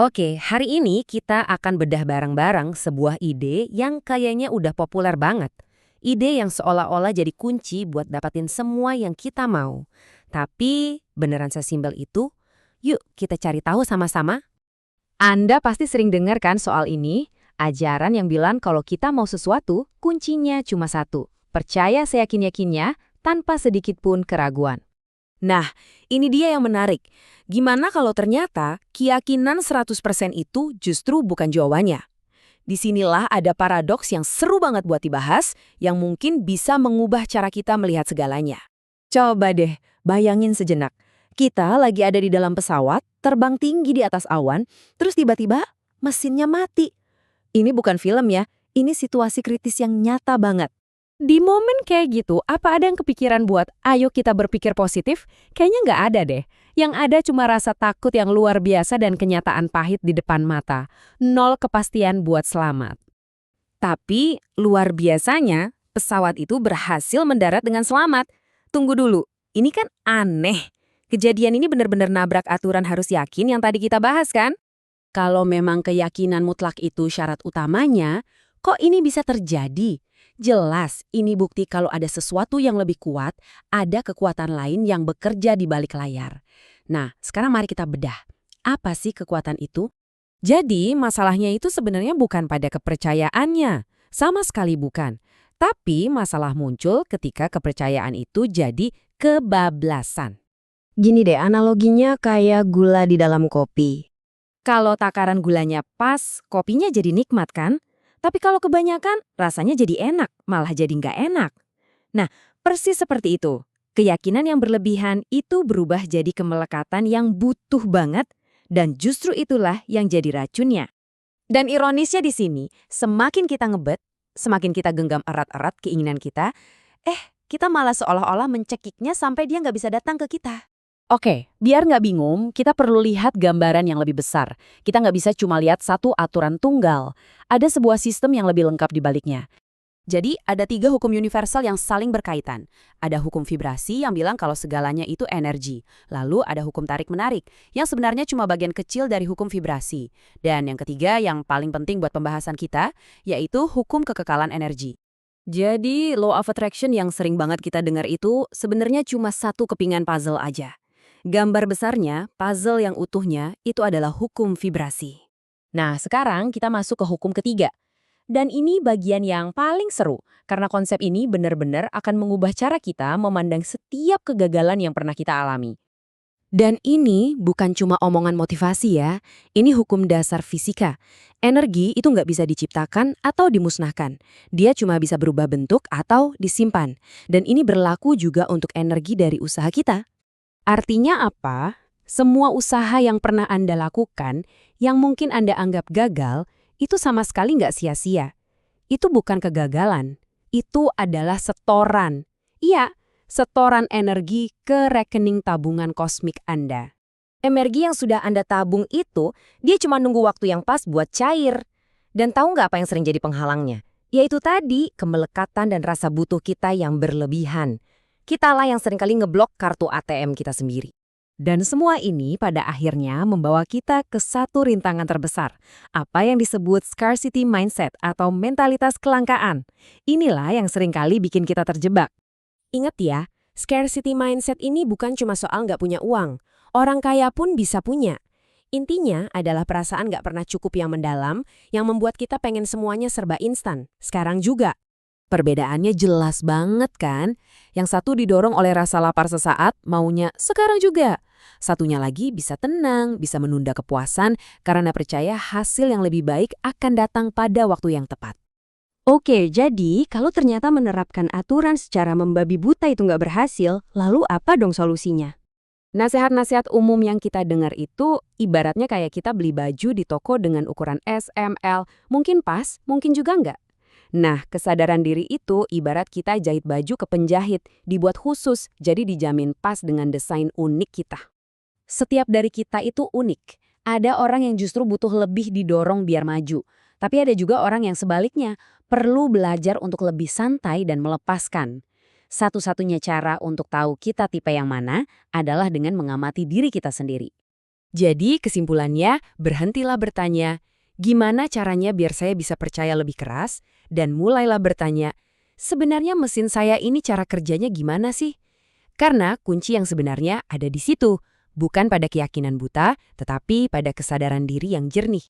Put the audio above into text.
Oke, hari ini kita akan bedah bareng-bareng sebuah ide yang kayaknya udah populer banget. Ide yang seolah-olah jadi kunci buat dapatin semua yang kita mau. Tapi beneran sesimpel itu? Yuk kita cari tahu sama-sama. Anda pasti sering dengar kan soal ini, ajaran yang bilang kalau kita mau sesuatu, kuncinya cuma satu. Percaya seyakin-yakinnya, tanpa sedikit pun keraguan. Nah, ini dia yang menarik. Gimana kalau ternyata keyakinan 100% itu justru bukan jawabannya? Disinilah ada paradoks yang seru banget buat dibahas, yang mungkin bisa mengubah cara kita melihat segalanya. Coba deh, bayangin sejenak. Kita lagi ada di dalam pesawat, terbang tinggi di atas awan, terus tiba-tiba mesinnya mati. Ini bukan film ya, ini situasi kritis yang nyata banget. Di momen kayak gitu, apa ada yang kepikiran buat ayo kita berpikir positif? Kayaknya nggak ada deh. Yang ada cuma rasa takut yang luar biasa dan kenyataan pahit di depan mata. Nol kepastian buat selamat. Tapi, luar biasanya, pesawat itu berhasil mendarat dengan selamat. Tunggu dulu, ini kan aneh. Kejadian ini benar-benar nabrak aturan harus yakin yang tadi kita bahas kan? Kalau memang keyakinan mutlak itu syarat utamanya, kok ini bisa terjadi? Jelas, ini bukti kalau ada sesuatu yang lebih kuat, ada kekuatan lain yang bekerja di balik layar. Nah, sekarang mari kita bedah. Apa sih kekuatan itu? Jadi, masalahnya itu sebenarnya bukan pada kepercayaannya. Sama sekali bukan. Tapi masalah muncul ketika kepercayaan itu jadi kebablasan. Gini deh, analoginya kayak gula di dalam kopi. Kalau takaran gulanya pas, kopinya jadi nikmat kan? Tapi kalau kebanyakan, rasanya jadi enak, malah jadi nggak enak. Nah, persis seperti itu. Keyakinan yang berlebihan itu berubah jadi kemelekatan yang butuh banget, dan justru itulah yang jadi racunnya. Dan ironisnya di sini, semakin kita ngebet, semakin kita genggam erat-erat keinginan kita, kita malah seolah-olah mencekiknya sampai dia nggak bisa datang ke kita. Oke, biar nggak bingung, kita perlu lihat gambaran yang lebih besar. Kita nggak bisa cuma lihat satu aturan tunggal. Ada sebuah sistem yang lebih lengkap di baliknya. Jadi, ada 3 hukum universal yang saling berkaitan. Ada hukum vibrasi yang bilang kalau segalanya itu energi. Lalu ada hukum tarik-menarik, yang sebenarnya cuma bagian kecil dari hukum vibrasi. Dan yang ketiga, yang paling penting buat pembahasan kita, yaitu hukum kekekalan energi. Jadi, law of attraction yang sering banget kita dengar itu sebenarnya cuma satu kepingan puzzle aja. Gambar besarnya, puzzle yang utuhnya, itu adalah hukum vibrasi. Nah, sekarang kita masuk ke hukum ketiga. Dan ini bagian yang paling seru, karena konsep ini benar-benar akan mengubah cara kita memandang setiap kegagalan yang pernah kita alami. Dan ini bukan cuma omongan motivasi ya, ini hukum dasar fisika. Energi itu nggak bisa diciptakan atau dimusnahkan. Dia cuma bisa berubah bentuk atau disimpan. Dan ini berlaku juga untuk energi dari usaha kita. Artinya apa? Semua usaha yang pernah Anda lakukan, yang mungkin Anda anggap gagal, itu sama sekali nggak sia-sia. Itu bukan kegagalan, itu adalah setoran. Iya, setoran energi ke rekening tabungan kosmik Anda. Energi yang sudah Anda tabung itu, dia cuma nunggu waktu yang pas buat cair. Dan tahu nggak apa yang sering jadi penghalangnya? Yaitu tadi, kemelekatan dan rasa butuh kita yang berlebihan. Kitalah yang seringkali ngeblok kartu ATM kita sendiri. Dan semua ini pada akhirnya membawa kita ke satu rintangan terbesar, apa yang disebut scarcity mindset atau mentalitas kelangkaan. Inilah yang seringkali bikin kita terjebak. Ingat ya, scarcity mindset ini bukan cuma soal nggak punya uang. Orang kaya pun bisa punya. Intinya adalah perasaan nggak pernah cukup yang mendalam, yang membuat kita pengen semuanya serba instan, sekarang juga. Perbedaannya jelas banget kan? Yang satu didorong oleh rasa lapar sesaat, maunya sekarang juga. Satunya lagi bisa tenang, bisa menunda kepuasan karena percaya hasil yang lebih baik akan datang pada waktu yang tepat. Oke, jadi kalau ternyata menerapkan aturan secara membabi buta itu nggak berhasil, lalu apa dong solusinya? Nasihat-nasihat umum yang kita dengar itu ibaratnya kayak kita beli baju di toko dengan ukuran S, M, L, mungkin pas, mungkin juga enggak. Nah, kesadaran diri itu ibarat kita jahit baju ke penjahit, dibuat khusus, jadi dijamin pas dengan desain unik kita. Setiap dari kita itu unik. Ada orang yang justru butuh lebih didorong biar maju. Tapi ada juga orang yang sebaliknya, perlu belajar untuk lebih santai dan melepaskan. Satu-satunya cara untuk tahu kita tipe yang mana adalah dengan mengamati diri kita sendiri. Jadi kesimpulannya, berhentilah bertanya, gimana caranya biar saya bisa percaya lebih keras, dan mulailah bertanya, sebenarnya mesin saya ini cara kerjanya gimana sih? Karena kunci yang sebenarnya ada di situ, bukan pada keyakinan buta, tetapi pada kesadaran diri yang jernih.